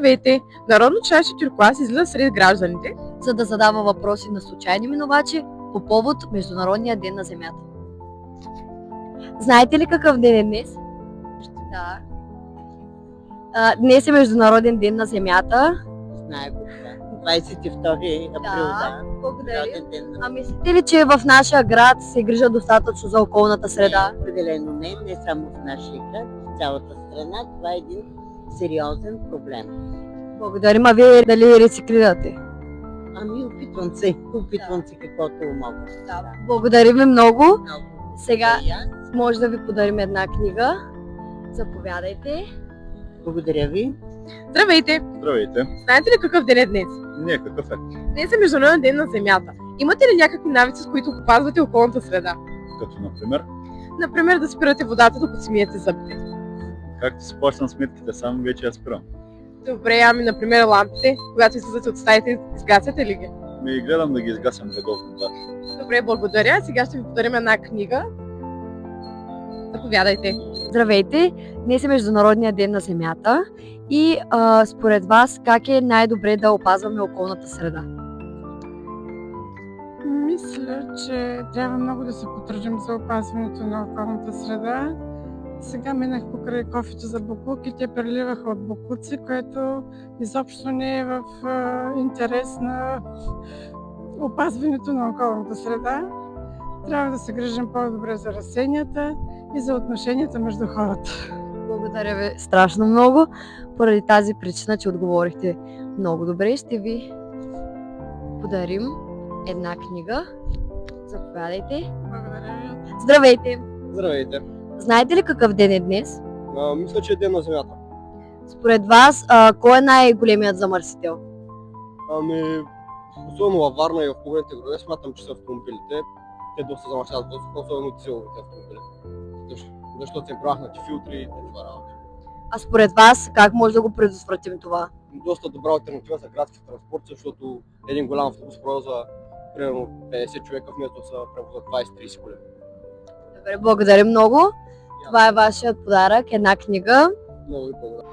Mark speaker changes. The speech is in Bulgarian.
Speaker 1: Здравейте! Народно чаше Тюркоаз излиза сред гражданите,
Speaker 2: за да задава въпроси на случайни минувачи по повод Международния ден на Земята. Знаете ли какъв ден е днес? Да. Днес е Международен ден на Земята.
Speaker 3: Знае го това. 22 април, да.
Speaker 2: Благодаря.
Speaker 3: Международен ден на-
Speaker 2: А мислите ли, че в нашия град се грижа достатъчно за околната среда?
Speaker 3: Не, определено не само в нашия град, в цялата страна. Това е един сериозен проблем.
Speaker 2: Благодарим, а вие дали рециклирате?
Speaker 3: Ами опитвам се каквото мога.
Speaker 2: Благодарим ви много.
Speaker 3: Много.
Speaker 2: Сега
Speaker 3: И аз
Speaker 2: може да ви подарим една книга. Заповядайте.
Speaker 3: благодаря ви.
Speaker 1: Здравейте!
Speaker 4: Здравейте!
Speaker 1: Знаете ли какъв ден е днес?
Speaker 4: Не, какъв е?
Speaker 1: Днес е Международен ден на Земята. Имате ли някакви навици, с които опазвате околната среда?
Speaker 4: Като например,
Speaker 1: Например, да спирате водата, докато си миете зъбите.
Speaker 4: както си плащам сметките, сам вече я спирам.
Speaker 1: Добре, ами например лампите, когато излизате от стаите, изгасяте ли ги?
Speaker 4: И гледам да ги изгасям редовно, да.
Speaker 1: Добре, благодаря. Сега ще ви подарим една книга. Заповядайте.
Speaker 2: Здравейте! Днес е Международния ден на Земята и според вас как е най-добре да опазваме околната среда?
Speaker 5: Мисля, че трябва много да се потрудим за опазването на околната среда. Сега минах покрай кофите за боклук и те преливаха от боклуци, което изобщо не е в интерес на опазването на околната среда. Трябва да се грижим по-добре за растенията и за отношенията между хората.
Speaker 2: Благодаря ви страшно много. Поради тази причина, че отговорихте много добре, ще ви подарим една книга. Заповядайте.
Speaker 5: Благодаря ви.
Speaker 2: Здравейте!
Speaker 6: Здравейте!
Speaker 2: Знаете ли какъв ден е днес?
Speaker 6: Мисля, че е ден на Земята.
Speaker 2: Според вас, кой е най-големият замърсител?
Speaker 6: Особено във Варна и в големите градове смятам, че са автомобилите. Те доста замърсяват въздуха, особено дизеловите автомобили. Защото се премахнати филтри и такива работи.
Speaker 2: А според вас, как може да го предотвратим това?
Speaker 6: Доста добра алтернатива за градски транспорт, защото един голям автобус превозва примерно 50 човека, вместо да се превозват 20-30 коли.
Speaker 2: Добре, благодаря много. Това е вашият подарък, една книга.
Speaker 6: Много ви благодаря.